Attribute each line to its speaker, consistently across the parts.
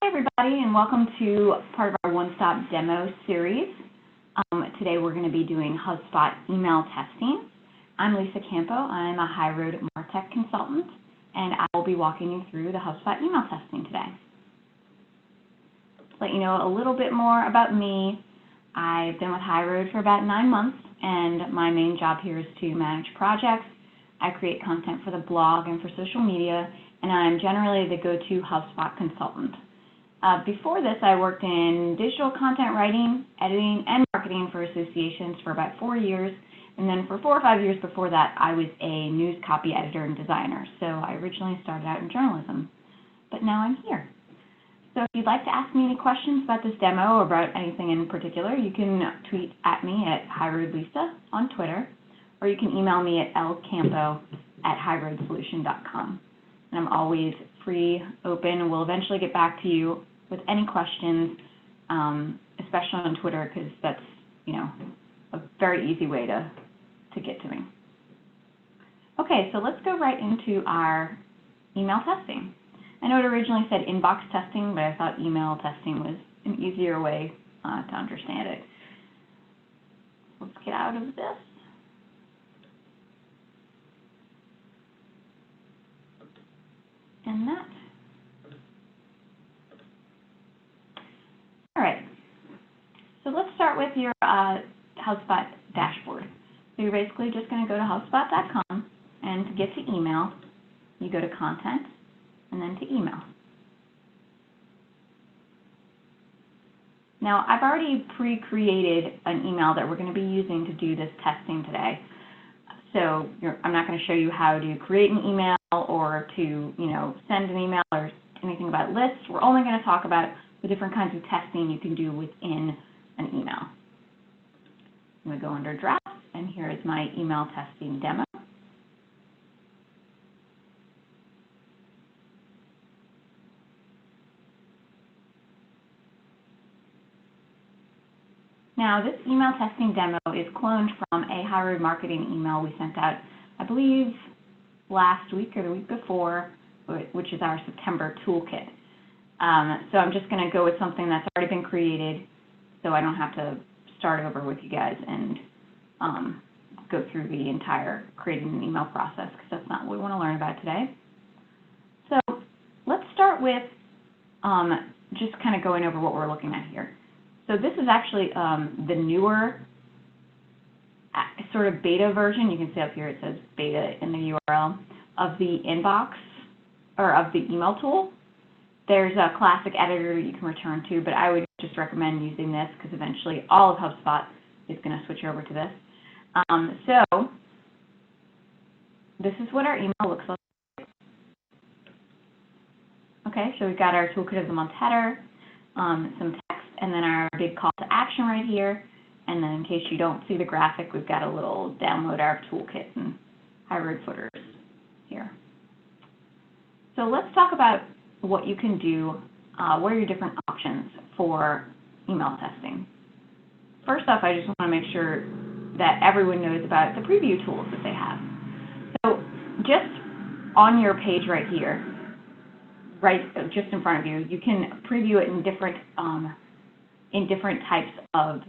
Speaker 1: everybody, and welcome to part of our one-stop demo series. Today we're going to be doing HubSpot email testing. I'm Lisa Campo. I'm a HighRoad MarTech consultant, and I will be walking you through the HubSpot email testing today. To let you know a little bit more about me, I've been with HighRoad for about 9 months, and my main job here is to manage projects. I create content for the blog and for social media, and I'm generally the go-to HubSpot consultant. Before this, I worked in digital content writing, editing, and marketing for associations for about 4 years, and then for 4 or 5 years before that, I was a news copy editor and designer. So I originally started out in journalism, but now I'm here. So if you'd like to ask me any questions about this demo or about anything in particular, you can tweet at me at HighRoadLisa on Twitter, or you can email me at lcampo@highroadsolution.com. And I'm always free, open, and we'll eventually get back to you with any questions, especially on Twitter, because that's, a very easy way to get to me. Okay, so let's go right into our email testing. I know it originally said inbox testing, but I thought email testing was an easier way to understand it. Let's get out of this. And that. All right, so let's start with your HubSpot dashboard. So you're basically just going to go to HubSpot.com, and to get to email, you go to Content, and then to Email. Now, I've already pre-created an email that we're going to be using to do this testing today. So I'm not going to show you how to create an email or to, send an email or anything about lists. We're only going to talk about the different kinds of testing you can do within an email. I'm going to go under Drafts, and here is my email testing demo. Now, this email testing demo is cloned from a HighRoad marketing email we sent out, I believe, last week or the week before, which is our September toolkit. So I'm just going to go with something that's already been created so I don't have to start over with you guys and go through the entire creating an email process, because that's not what we want to learn about today. So let's start with just kind of going over what we're looking at here. So this is actually the newer sort of beta version. You can see up here it says beta in the URL of the inbox or of the email tool. There's a classic editor you can return to, but I would just recommend using this because eventually all of HubSpot is going to switch over to this. So this is what our email looks like. Okay, so we've got our toolkit of the month header, some text, and then our big call to action right here. And then in case you don't see the graphic, we've got a little download our toolkit and HighRoad footers here. So let's talk about what you can do, what are your different options for email testing. First off, I just want to make sure that everyone knows about the preview tools that they have. So just on your page right here, right just in front of you, you can preview it in different types of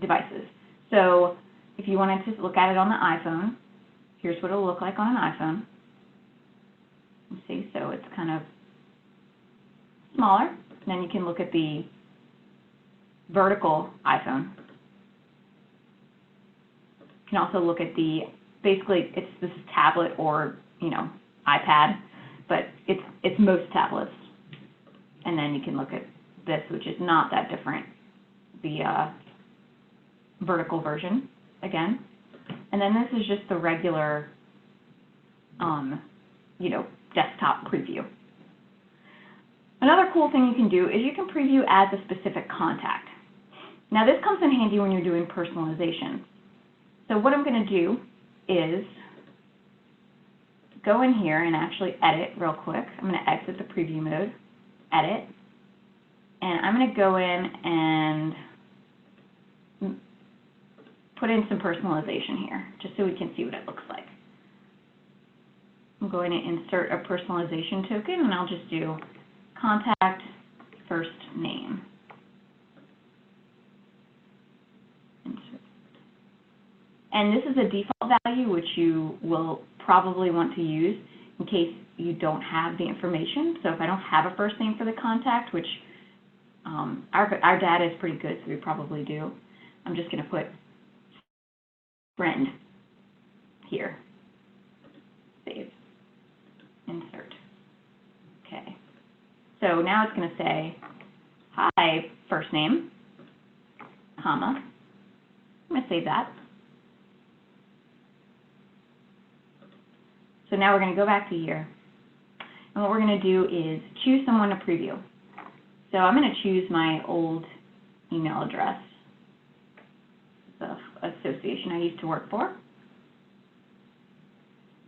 Speaker 1: devices. So if you wanted to look at it on the iPhone, here's what it'll look like on an iPhone. You see, so it's kind of smaller. And then you can look at the vertical iPhone. You can also look at basically this is tablet or iPad, but it's most tablets. And then you can look at this, which is not that different, the vertical version again. And then this is just the regular, desktop preview. Another cool thing you can do is you can preview as a specific contact. Now this comes in handy when you're doing personalization. So what I'm going to do is go in here and actually edit real quick. I'm going to exit the preview mode, edit, and I'm going to go in and put in some personalization here, just so we can see what it looks like. I'm going to insert a personalization token, and I'll just do contact first name. Insert. And this is a default value, which you will probably want to use in case you don't have the information. So if I don't have a first name for the contact, which our data is pretty good, so we probably do, I'm just going to put friend here. Save. Insert. Okay. So now it's going to say, hi, first name, comma. I'm going to save that. So now we're going to go back to here. And what we're going to do is choose someone to preview. So I'm going to choose my old email address, the association I used to work for.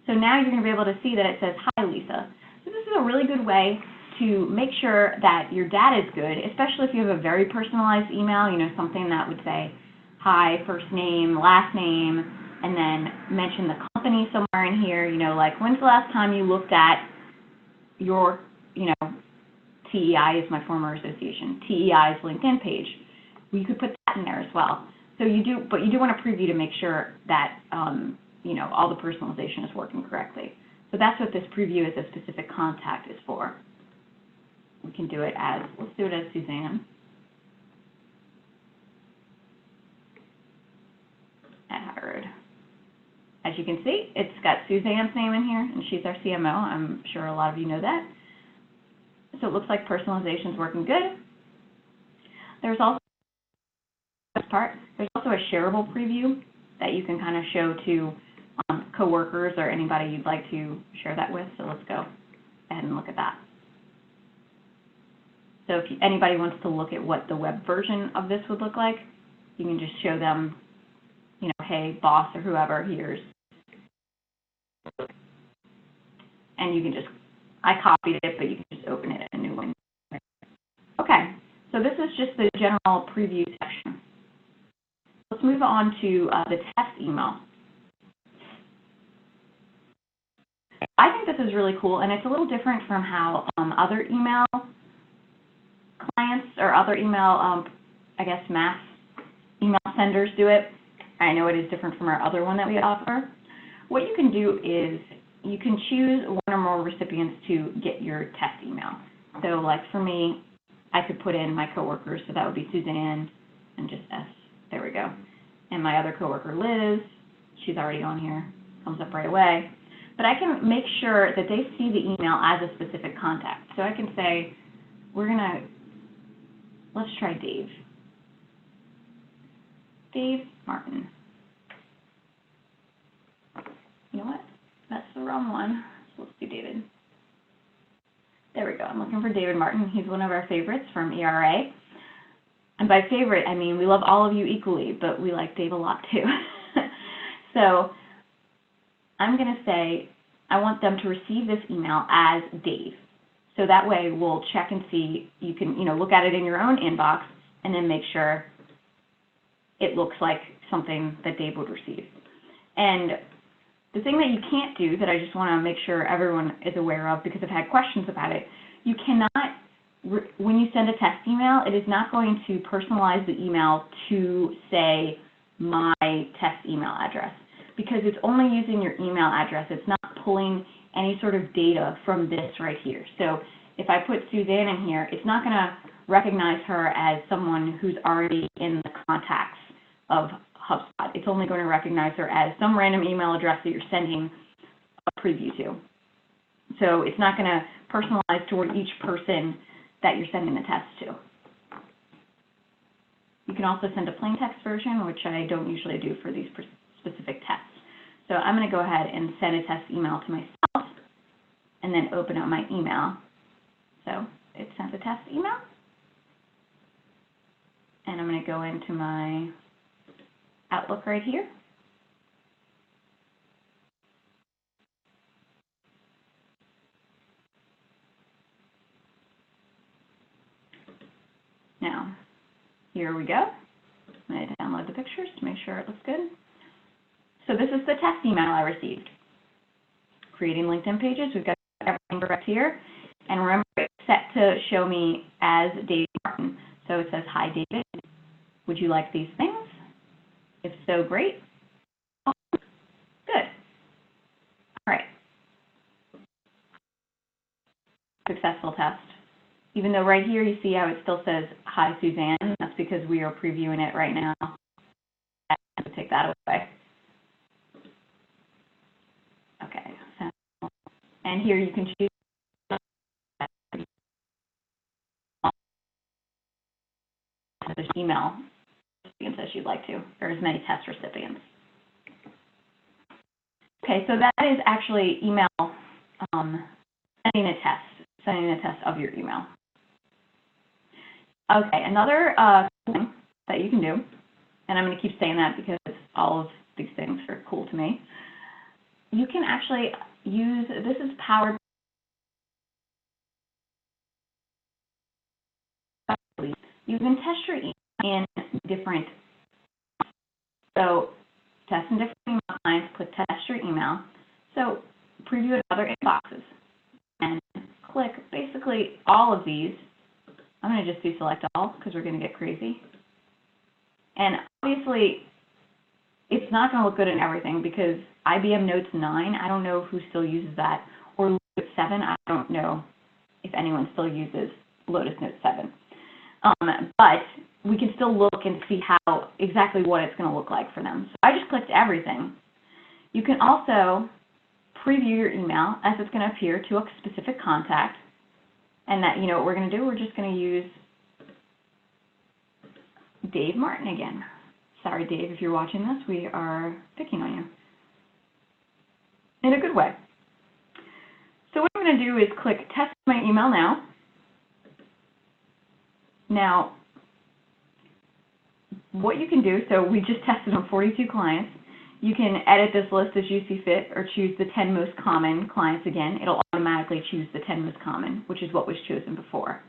Speaker 1: So now you're going to be able to see that it says, hi, Lisa. So this is a really good way to make sure that your data is good, especially if you have a very personalized email, something that would say, hi, first name, last name, and then mention the company somewhere in here, like when's the last time you looked at your, TEI is my former association, TEI's LinkedIn page. Well, you could put that in there as well. So but you do want to preview to make sure that, all the personalization is working correctly. So that's what this preview as a specific contact is for. We can do it as, let's do it as Suzanne at HighRoad. As you can see, it's got Suzanne's name in here, and she's our CMO. I'm sure a lot of you know that. So it looks like personalization is working good. There's also there's also a shareable preview that you can kind of show to coworkers or anybody you'd like to share that with. So let's go ahead and look at that. So if anybody wants to look at what the web version of this would look like, you can just show them, hey, boss or whoever, here's. And you can just, I copied it, but you can just open it in a new window. Okay, so this is just the general preview section. Let's move on to the test email. I think this is really cool, and it's a little different from how other email clients or other email, mass email senders do it. I know it is different from our other one that we offer. What you can do is you can choose one or more recipients to get your test email. So like for me, I could put in my coworkers, so that would be Suzanne and just S. There we go. And my other coworker, Liz, she's already on here, comes up right away. But I can make sure that they see the email as a specific contact. So I can say, let's try Dave. Dave Martin. You know what? That's the wrong one. So let's do David. There we go. I'm looking for David Martin. He's one of our favorites from ERA. And by favorite, I mean we love all of you equally, but we like Dave a lot too. So I'm going to say I want them to receive this email as Dave. So that way we'll check and see, you can look at it in your own inbox and then make sure it looks like something that Dave would receive. And the thing that you can't do that I just want to make sure everyone is aware of, because I've had questions about it, you cannot, when you send a test email, it is not going to personalize the email to, say, my test email address, because it's only using your email address. It's not pulling any sort of data from this right here. So if I put Suzanne in here, it's not going to recognize her as someone who's already in the contacts of HubSpot. It's only going to recognize her as some random email address that you're sending a preview to. So it's not going to personalize toward each person that you're sending the test to. You can also send a plain text version, which I don't usually do for these specific tests. So I'm going to go ahead and send a test email to myself and then open up my email. So it sent a test email. And I'm going to go into my Outlook right here. Now, here we go. I'm going to download the pictures to make sure it looks good. So this is the test email I received. creating LinkedIn pages. We've got everything correct here. And remember, it's set to show me as David Martin. So it says, hi, David. Would you like these things? If so, great. Good. All right. Successful test. Even though right here you see how it still says, hi, Suzanne. That's because we are previewing it right now. I'll take that away. Okay. And here you can choose email recipients as you'd like to, or as many test recipients. Okay, so that is actually email, sending a test of your email. Okay, another thing that you can do, and I'm going to keep saying that because all of these things are cool to me. You can actually use, this is powered, you can test your email in different, so test in different email clients, click test your email. So preview it other inboxes and click basically all of these. I'm going to just do select all because we're going to get crazy. And obviously, it's not going to look good in everything because IBM Notes 9, I don't know who still uses that, or Lotus 7, I don't know if anyone still uses Lotus Note 7. But we can still look and see how exactly what it's going to look like for them. So I just clicked everything. You can also preview your email as it's going to appear to a specific contact. And that, you know what we're going to do? We're just going to use Dave Martin again. Sorry, Dave, if you're watching this, we are picking on you in a good way. So what I'm going to do is click Test My Email Now. Now, what you can do, so we just tested on 42 clients. You can edit this list as you see fit or choose the 10 most common clients again. It'll automatically choose the 10 most common, which is what was chosen before.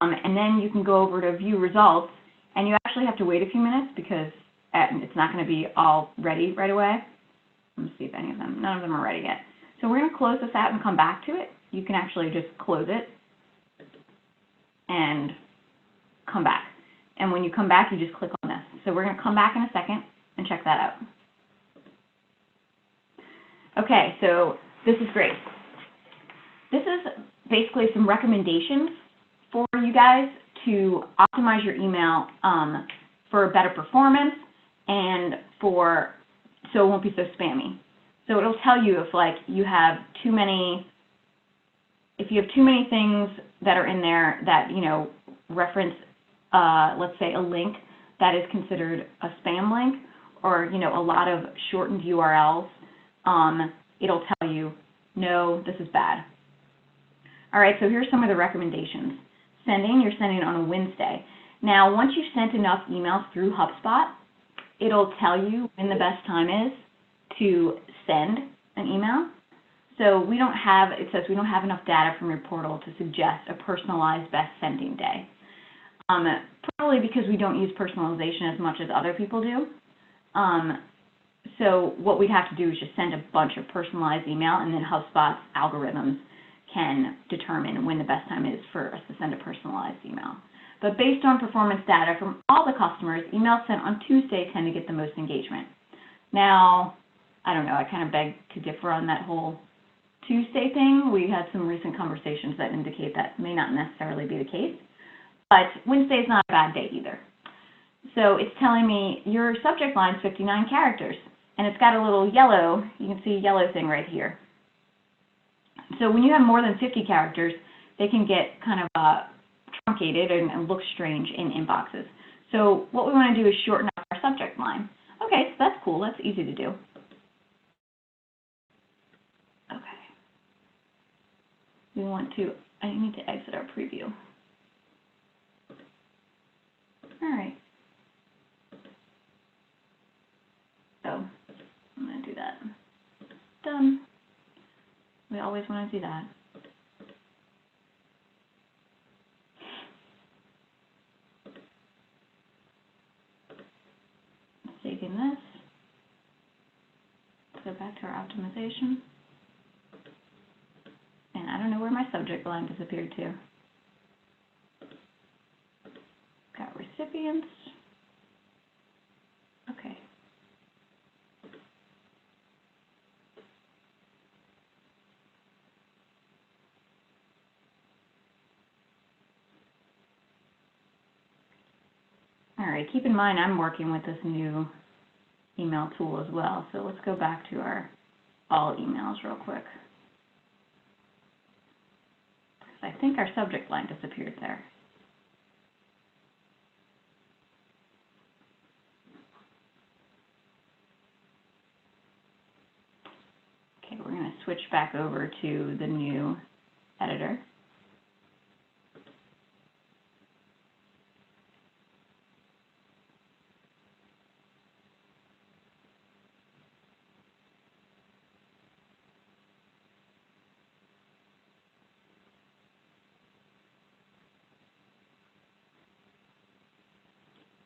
Speaker 1: And then you can go over to View Results, and you actually have to wait a few minutes because it's not going to be all ready right away. Let me see if any of them, none of them are ready yet. So we're going to close this out and come back to it. You can actually just close it and come back. And when you come back, you just click on this. So we're going to come back in a second and check that out. Okay, so this is great. This is basically some recommendations for you guys to optimize your email for better performance and so it won't be so spammy. So it'll tell you if like you have too many things that are in there that, you know, reference, let's say a link that is considered a spam link, or, you know, a lot of shortened URLs, it'll tell you, no, this is bad. All right, so here's some of the recommendations. You're sending on a Wednesday. Now, once you've sent enough emails through HubSpot, it'll tell you when the best time is to send an email. So it says we don't have enough data from your portal to suggest a personalized best sending day. Probably because we don't use personalization as much as other people do. So what we'd have to do is just send a bunch of personalized email, and then HubSpot's algorithms can determine when the best time is for us to send a personalized email. But based on performance data from all the customers, emails sent on Tuesday tend to get the most engagement. Now, I don't know, I kind of beg to differ on that whole Tuesday thing. We had some recent conversations that indicate that may not necessarily be the case. But Wednesday is not a bad day either. So it's telling me your subject line is 59 characters, and it's got a little yellow, you can see a yellow thing right here. So when you have more than 50 characters, they can get kind of truncated and look strange in inboxes. So what we want to do is shorten up our subject line. Okay, so that's cool. That's easy to do. Okay. I need to exit our preview. All right. So I'm going to do that. Done. We always want to do that. Saving this. Let's go back to our optimization. line disappeared too. Got recipients. Okay. All right, keep in mind I'm working with this new email tool as well. So let's go back to our all emails real quick. I think our subject line disappeared there. Okay, we're going to switch back over to the new editor.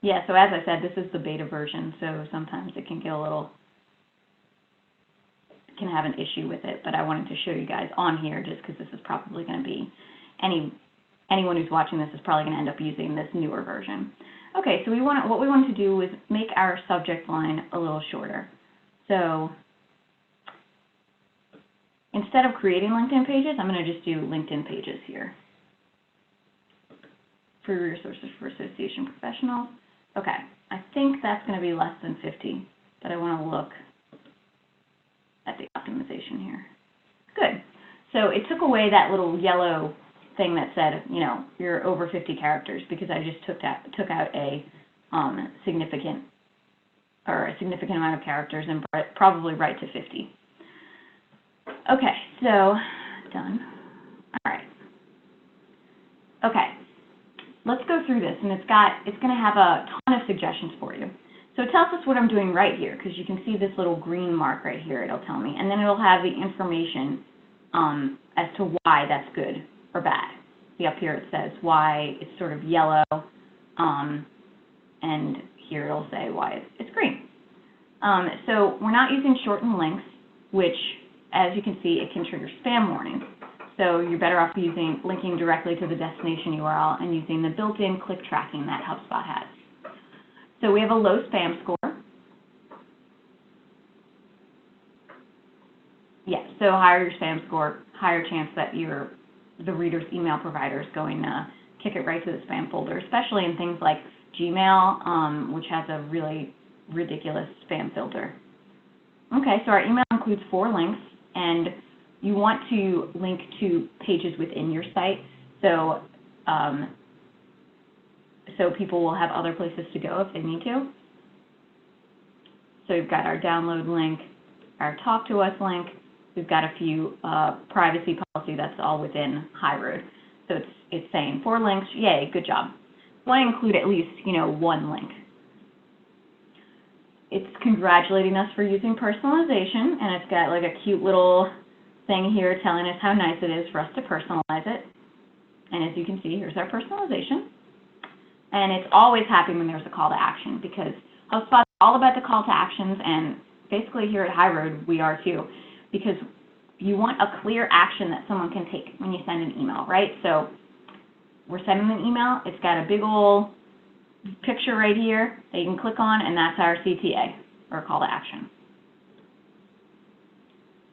Speaker 1: Yeah, so as I said, this is the beta version, so sometimes it can get a little, can have an issue with it, but I wanted to show you guys on here just because this is probably going to be, anyone who's watching this is probably going to end up using this newer version. Okay, so what we wanted to do was make our subject line a little shorter. So instead of creating LinkedIn pages, I'm going to just do LinkedIn pages here. Free resources for association professionals. Okay, I think that's going to be less than 50, but I want to look at the optimization here. Good. So it took away that little yellow thing that said, you know, you're over 50 characters because I just took out a significant amount of characters and brought it probably right to 50. Okay, so done. All right. Okay. Let's go through this, and it's going to have a ton of suggestions for you. So it tells us what I'm doing right here, because you can see this little green mark right here, it'll tell me. And then it'll have the information as to why that's good or bad. See up here it says why it's sort of yellow, and here it'll say why it's green. So we're not using shortened links, which, as you can see, it can trigger spam warnings. So you're better off linking directly to the destination URL and using the built-in click tracking that HubSpot has. So we have a low spam score. Yeah, so higher your spam score, higher chance that the reader's email provider is going to kick it right to the spam folder, especially in things like Gmail, which has a really ridiculous spam filter. Okay, so our email includes 4 links, and you want to link to pages within your site, so people will have other places to go if they need to. So we've got our download link, our talk to us link. We've got a few privacy policy that's all within HighRoad. So it's saying 4 links, yay, good job. You want to include at least 1 link. It's congratulating us for using personalization, and it's got like a cute little thing here telling us how nice it is for us to personalize it. And as you can see, here's our personalization. And it's always happy when there's a call to action, because HubSpot is all about the call to actions, and basically here at HighRoad we are too, because you want a clear action that someone can take when you send an email, right? So we're sending an email, it's got a big old picture right here that you can click on, and that's our CTA, or call to action.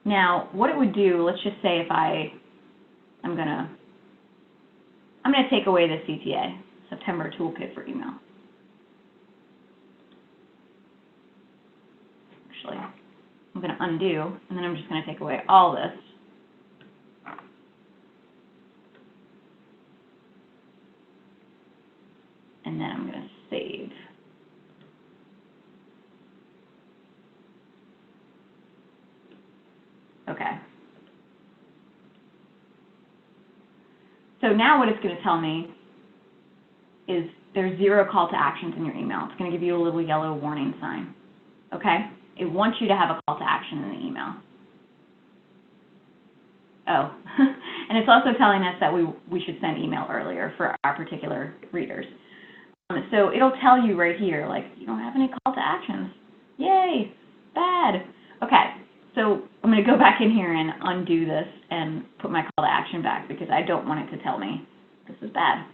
Speaker 1: Now, what it would do, let's just say if I'm gonna take away the CTA, September Toolkit for email. Actually, I'm gonna undo, and then I'm just gonna take away all this. And then I'm gonna save. Okay. So now what it's going to tell me is there's 0 call to actions in your email. It's going to give you a little yellow warning sign. Okay? It wants you to have a call to action in the email. Oh, and it's also telling us that we should send email earlier for our particular readers. So it'll tell you right here, like, you don't have any call to actions. Yay, bad. Okay, So I'm going to go back in here and undo this and put my call to action back because I don't want it to tell me this is bad.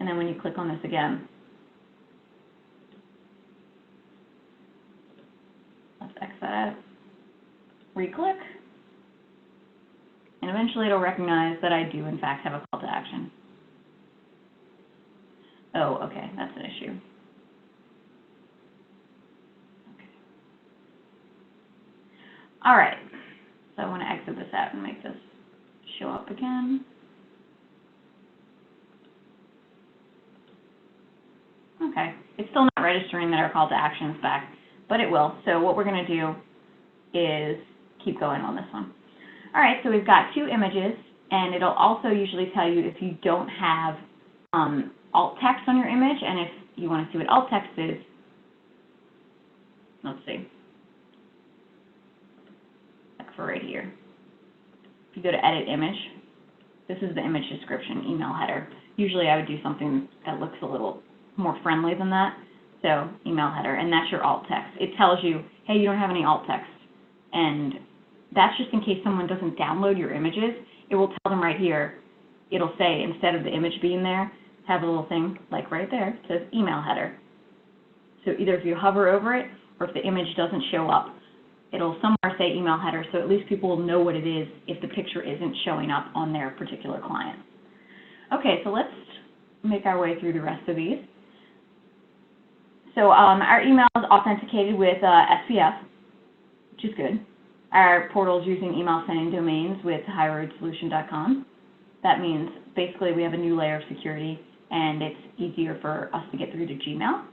Speaker 1: And then when you click on this again, let's X that out, re-click, and eventually it'll recognize that I do in fact have a call to action. Oh, okay, that's an issue. Okay. All right, so I want to exit this out and make this show up again. Okay, it's still not registering that our call to action is back, but it will. So what we're going to do is keep going on this one. All right, so we've got 2 images, and it'll also usually tell you if you don't have alt text on your image, and if you want to see what alt text is, let's see, like for right here. If you go to edit image, this is the image description, email header. Usually I would do something that looks a little more friendly than that. So email header, and that's your alt text. It tells you, hey, you don't have any alt text. And that's just in case someone doesn't download your images. It will tell them right here. It'll say, instead of the image being there, have a little thing like right there, it says email header. So either if you hover over it or if the image doesn't show up, it'll somewhere say email header, so at least people will know what it is if the picture isn't showing up on their particular client. Okay, so let's make our way through the rest of these. So our email is authenticated with SPF, which is good. Our portal is using email sending domains with HighRoadSolution.com. That means basically we have a new layer of security, and it's easier for us to get through to Gmail.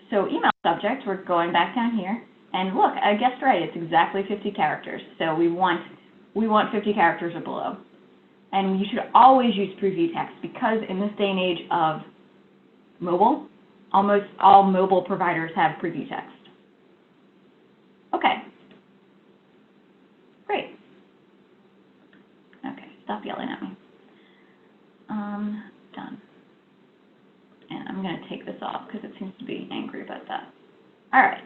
Speaker 1: So email subject, we're going back down here, and look, I guessed right, it's exactly 50 characters. So we want 50 characters or below. And you should always use preview text because in this day and age of mobile, almost all mobile providers have preview text. Okay. Great. Okay, stop yelling at me. Done. And I'm going to take this off because it seems to be angry about that. All right.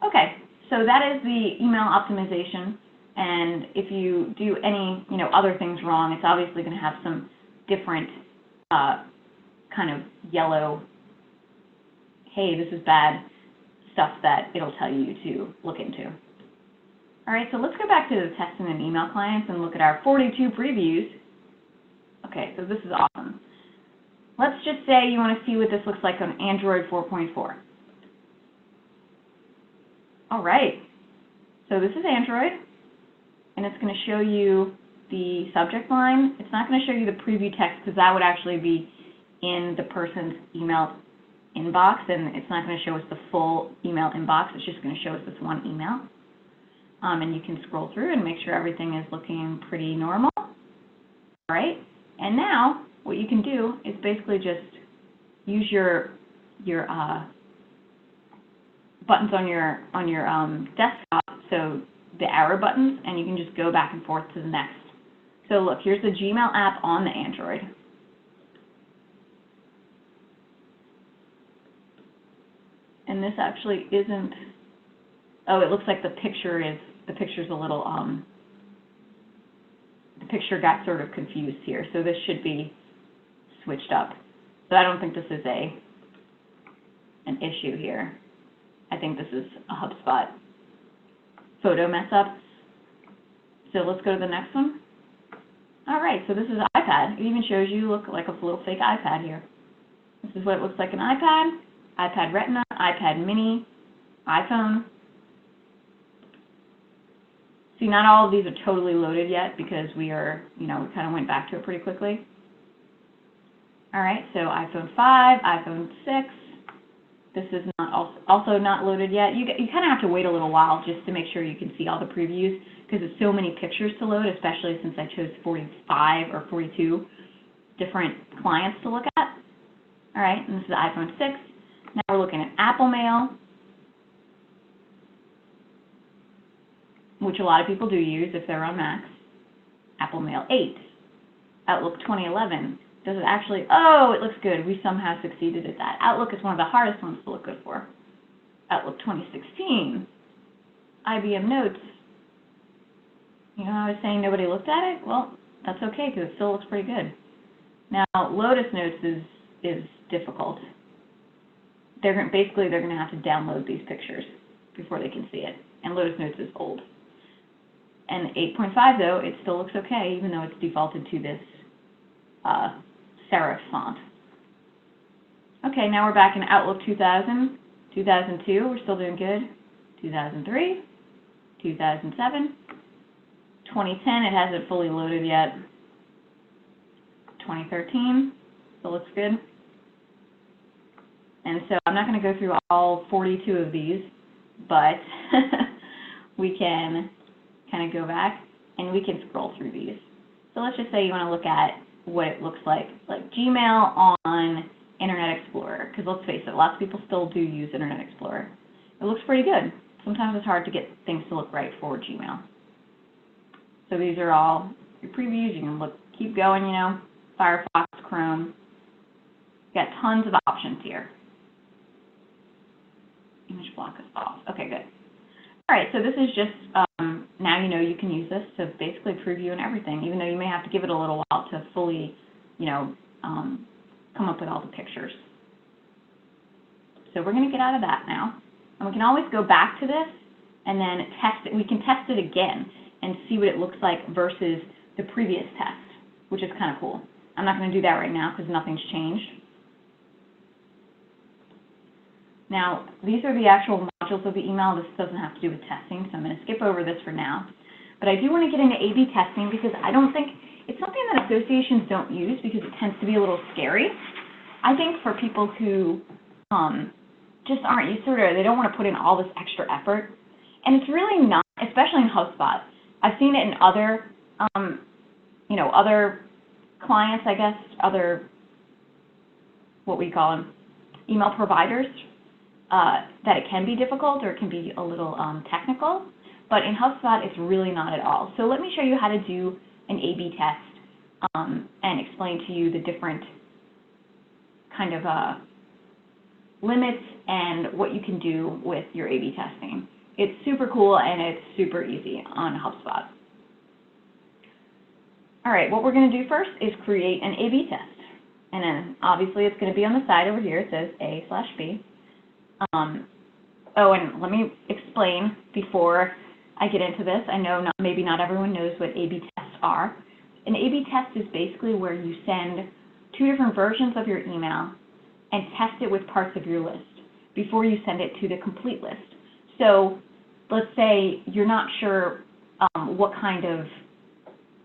Speaker 1: Okay, so that is the email optimization. And if you do any, other things wrong, it's obviously going to have some different kind of yellow, hey, this is bad stuff that it'll tell you to look into. All right, so let's go back to the testing and email clients and look at our 42 previews. Okay, so this is awesome. Let's just say you want to see what this looks like on Android 4.4. All right, so this is Android, and it's going to show you the subject line. It's not going to show you the preview text because that would actually be in the person's email inbox, and it's not going to show us the full email inbox. It's just going to show us this one email. And you can scroll through and make sure everything is looking pretty normal. All right, and now what you can do is basically just use your buttons on your desktop, so the arrow buttons, and you can just go back and forth to the next. So look, here's the Gmail app on the Android. And this actually isn't, oh, it looks like the picture's a little, the picture got sort of confused here, so this should be switched up. So I don't think this is an issue here. I think this is a HubSpot photo mess up. So let's go to the next one. All right, so this is an iPad. It even shows you look like a little fake iPad here. This is what it looks like an iPad, iPad Retina, iPad Mini, iPhone. See, not all of these are totally loaded yet because we are, we kind of went back to it pretty quickly. All right, so iPhone 5, iPhone 6. This is not also not loaded yet. You kind of have to wait a little while just to make sure you can see all the previews because it's so many pictures to load, especially since I chose 45 or 42 different clients to look at. All right, and this is the iPhone 6. Now we're looking at Apple Mail, which a lot of people do use if they're on Macs. Apple Mail 8, Outlook 2011, Does it actually, oh, it looks good. We somehow succeeded at that. Outlook is one of the hardest ones to look good for. Outlook 2016, IBM Notes. You know how I was saying nobody looked at it? Well, that's okay because it still looks pretty good. Now, Lotus Notes is difficult. Basically, they're going to have to download these pictures before they can see it. And Lotus Notes is old. And 8.5, though, it still looks okay, even though it's defaulted to this serif font. Okay, now we're back in Outlook 2000, 2002, we're still doing good. 2003, 2007, 2010, it hasn't fully loaded yet. 2013, still looks good. And so I'm not going to go through all 42 of these, but we can kind of go back and we can scroll through these. So let's just say you want to look at what it looks like Gmail on Internet Explorer, because let's face it, lots of people still do use Internet Explorer. It looks pretty good. Sometimes it's hard to get things to look right for Gmail. So these are all your previews. You can keep going, you know, Firefox, Chrome. Got tons of options here. Image block is off. Okay, good. All right, so this is just, now you know you can use this to basically preview and everything, even though you may have to give it a little while to fully, you know, come up with all the pictures. So we're going to get out of that now. And we can always go back to this and then test it. We can test it again and see what it looks like versus the previous test, which is kind of cool. I'm not going to do that right now because nothing's changed. Now, these are the actual modules of the email. This doesn't have to do with testing, so I'm going to skip over this for now. But I do want to get into A/B testing because I don't think it's something that associations don't use because it tends to be a little scary. I think for people who just aren't used to it or they don't want to put in all this extra effort, and it's really not, especially in HubSpot. I've seen it in other, you know, other clients, I guess, other, what we call them, email providers. That it can be difficult or it can be a little technical, but in HubSpot it's really not at all. So let me show you how to do an A/B test and explain to you the different kind of limits and what you can do with your A/B testing. It's super cool and it's super easy on HubSpot. All right, what we're going to do first is create an A/B test. And then obviously it's going to be on the side over here. It says A/B. Oh, and let me explain before I get into this. I know maybe not everyone knows what A/B tests are. An A/B test is basically where you send two different versions of your email and test it with parts of your list before you send it to the complete list. So let's say you're not sure what kind of,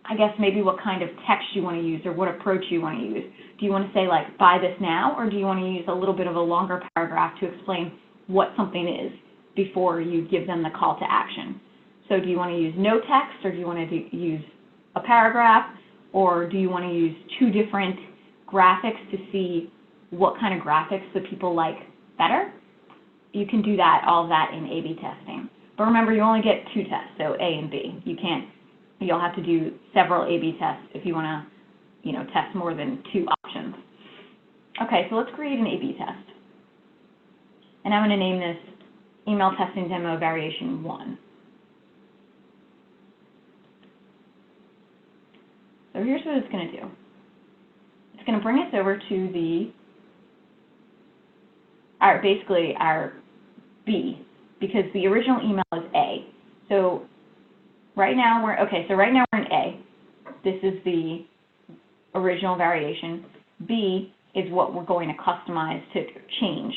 Speaker 1: I guess maybe what kind of text you want to use or what approach you want to use. Do you want to say like, buy this now, or do you want to use a little bit of a longer paragraph to explain what something is before you give them the call to action? So do you want to use no text, or do you want to use a paragraph, or do you want to use two different graphics to see what kind of graphics the people like better? You can do that, all of that in A/B testing. But remember, you only get two tests, so A and B. You'll have to do several A/B tests if you want to, you know, test more than two options. Okay, so let's create an A/B test. And I'm going to name this Email Testing Demo Variation 1. So here's what it's going to do. It's going to bring us over to basically our B, because the original email is A. So right now we're in A. This is the original variation. B is what we're going to customize to change.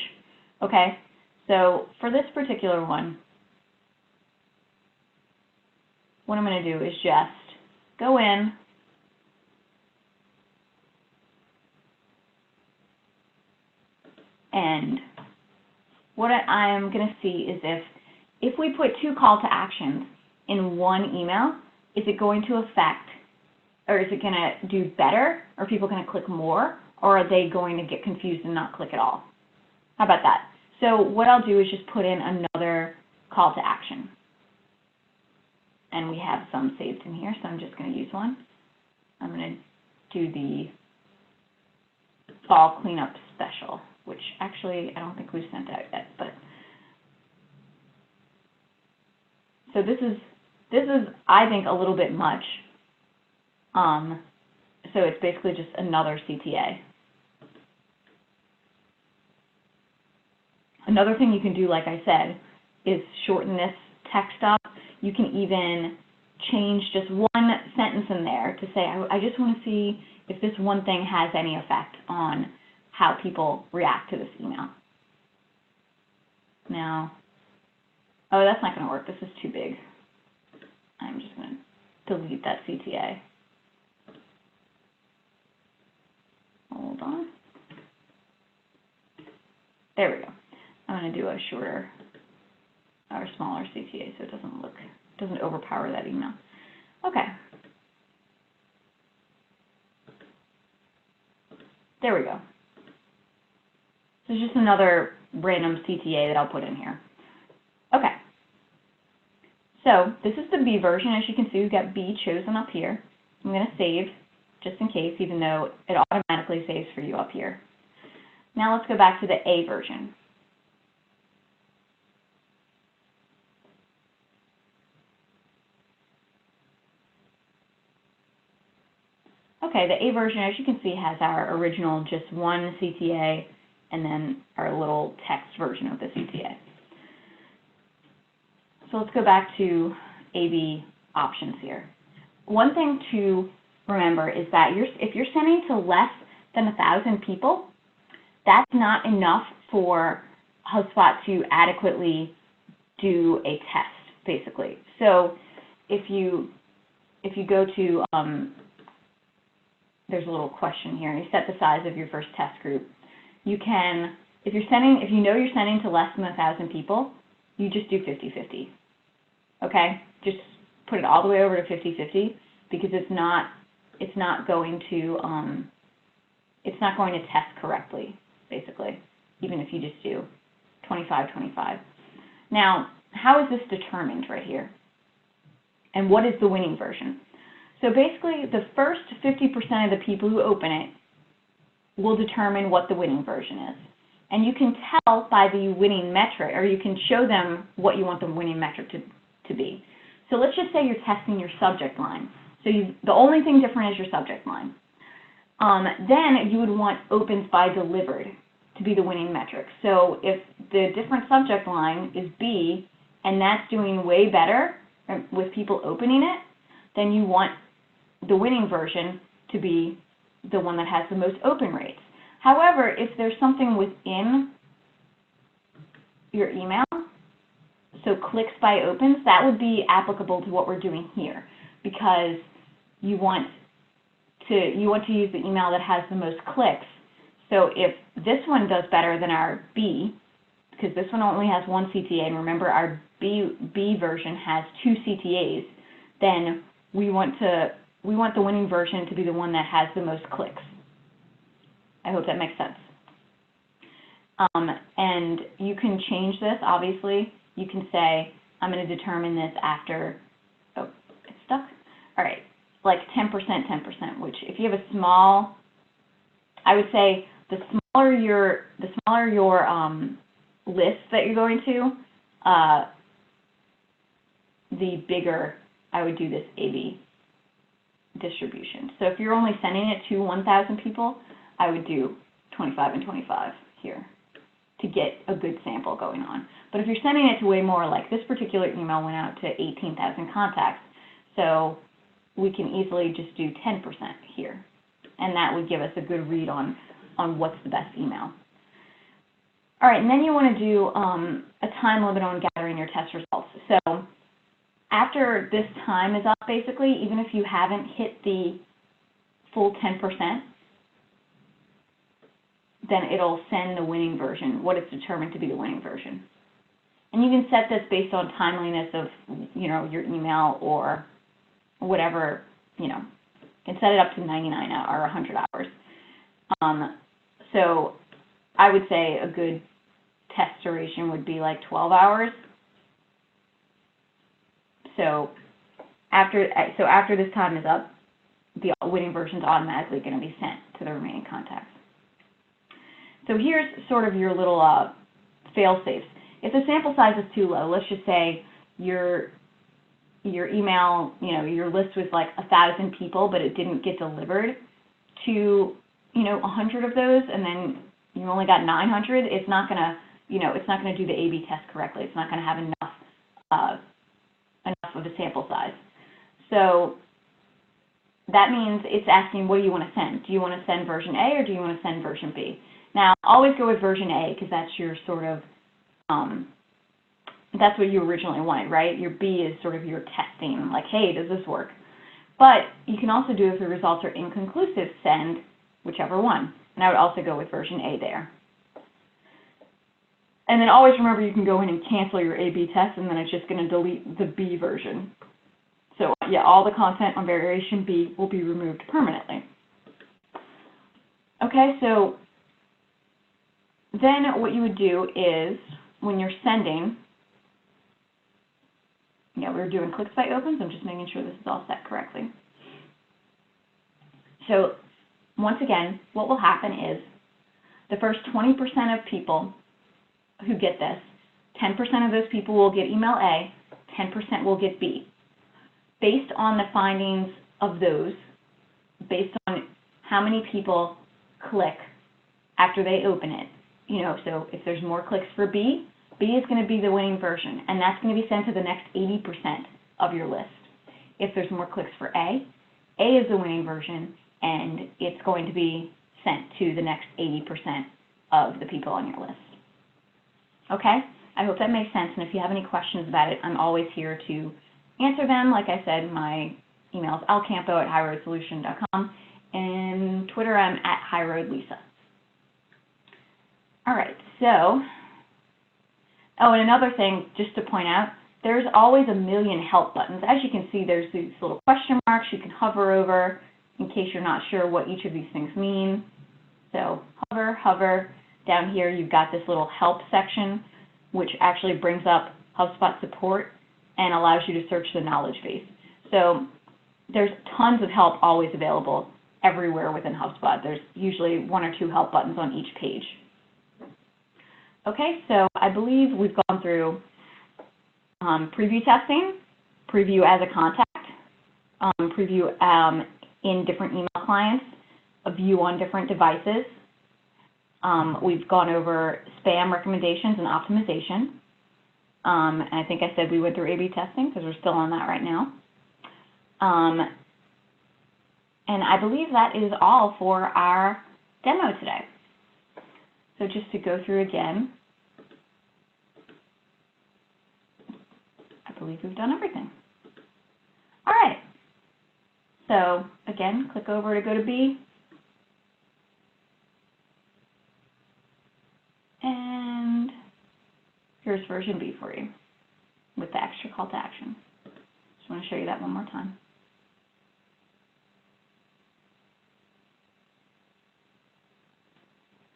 Speaker 1: Okay, so for this particular one, what I'm going to do is just go in and what I am going to see is if we put two call to actions in one email, is it going to affect, or is it going to do better? Are people going to click more, or are they going to get confused and not click at all? How about that? So what I'll do is just put in another call to action. And we have some saved in here, so I'm just going to use one. I'm going to do the fall cleanup special, which actually I don't think we've sent out yet. But so this is I think a little bit much. So it's basically just another CTA. Another thing you can do, like I said, is shorten this text up. You can even change just one sentence in there to say, I just want to see if this one thing has any effect on how people react to this email. Now, oh, that's not going to work. This is too big. I'm just going to delete that CTA. Hold on. There we go. I'm going to do a shorter or smaller CTA so it doesn't overpower that email. Okay. There we go. So it's just another random CTA that I'll put in here. Okay. So this is the B version. As you can see, we've got B chosen up here. I'm going to save just in case, even though it automatically saves for you up here. Now let's go back to the A version. Okay, the A version, as you can see, has our original just one CTA and then our little text version of the CTA. So let's go back to AB options here. One thing to remember is that if you're sending to less than 1,000 people, that's not enough for HubSpot to adequately do a test, basically. So if you go to there's a little question here, and you set the size of your first test group. You can, if you know you're sending to less than 1,000 people, you just do 50-50. Okay? Just put it all the way over to 50-50 because it's not going to test correctly, basically, even if you just do 25-25. Now, how is this determined right here? And what is the winning version? So basically, the first 50% of the people who open it will determine what the winning version is. And you can tell by the winning metric, or you can show them what you want the winning metric to be. So let's just say you're testing your subject line. So the only thing different is your subject line. Then you would want opens by delivered to be the winning metric. So if the different subject line is B, and that's doing way better with people opening it, then you want the winning version to be the one that has the most open rates. However, if there's something within your email, so clicks by opens, that would be applicable to what we're doing here because you want to use the email that has the most clicks. So if this one does better than our B, because this one only has one CTA, and remember our B version has 2 CTAs, then we want the winning version to be the one that has the most clicks. I hope that makes sense. And you can change this, obviously. You can say, I'm going to determine this after, oh, it's stuck? All right, like 10%, which if you have a small, I would say the smaller your list that you're going to, the bigger I would do this A/B distribution. So if you're only sending it to 1,000 people, I would do 25 and 25 here to get a good sample going on. But if you're sending it to way more, like this particular email went out to 18,000 contacts, so we can easily just do 10% here. And that would give us a good read on what's the best email. All right, and then you want to do a time limit on gathering your test results. So after this time is up, basically, even if you haven't hit the full 10%, then it'll send the winning version, what it's determined to be the winning version. And you can set this based on timeliness of, your email or whatever, you can set it up to 99 or 100 hours. So I would say a good test duration would be like 12 hours. So after this time is up, the winning version is automatically going to be sent to the remaining contacts. So here's sort of your little fail-safes. If the sample size is too low, let's just say your email, your list was like 1,000 people, but it didn't get delivered to, 100 of those, and then you only got 900, it's not going to, it's not going to do the A/B test correctly. It's not going to have enough of a sample size. So that means it's asking, what do you want to send? Do you want to send version A or do you want to send version B? Now, always go with version A because that's your sort of, that's what you originally wanted, right? Your B is sort of your testing, like, hey, does this work? But you can also do, if the results are inconclusive, send whichever one. And I would also go with version A there. And then always remember you can go in and cancel your A/B test, and then it's just going to delete the B version. So yeah, all the content on variation B will be removed permanently. Okay, so then what you would do is, when you're sending, we're doing clicks by opens. I'm just making sure this is all set correctly. So once again, what will happen is the first 20% of people who get this, 10% of those people will get email A, 10% will get B. Based on the findings of those, based on how many people click after they open it, so if there's more clicks for B, B is going to be the winning version, and that's going to be sent to the next 80% of your list. If there's more clicks for A is the winning version, and it's going to be sent to the next 80% of the people on your list. Okay? I hope that makes sense, and if you have any questions about it, I'm always here to answer them. Like I said, my email is lcampo@highroadsolution.com, and Twitter I'm @HighRoadLisa. All right, so, and another thing just to point out, there's always a million help buttons. As you can see, there's these little question marks you can hover over in case you're not sure what each of these things mean. So hover. Down here you've got this little help section, which actually brings up HubSpot support and allows you to search the knowledge base. So there's tons of help always available everywhere within HubSpot. There's usually 1 or 2 help buttons on each page. Okay, so I believe we've gone through preview testing, preview as a contact, preview in different email clients, a view on different devices. We've gone over spam recommendations and optimization. And I think I said we went through A/B testing because we're still on that right now. And I believe that is all for our demo today. So just to go through again, I believe we've done everything. All right. So again, click over to go to B. And here's version B for you with the extra call to action. Just want to show you that one more time.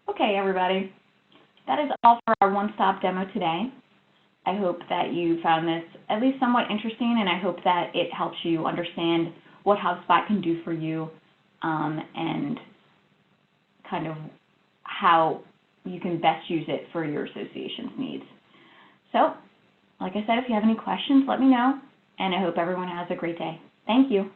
Speaker 1: Okay, everybody. That is all for our one-stop demo today. I hope that you found this at least somewhat interesting, and I hope that it helps you understand what HubSpot can do for you and kind of how you can best use it for your association's needs. So, like I said, if you have any questions, let me know, and I hope everyone has a great day. Thank you.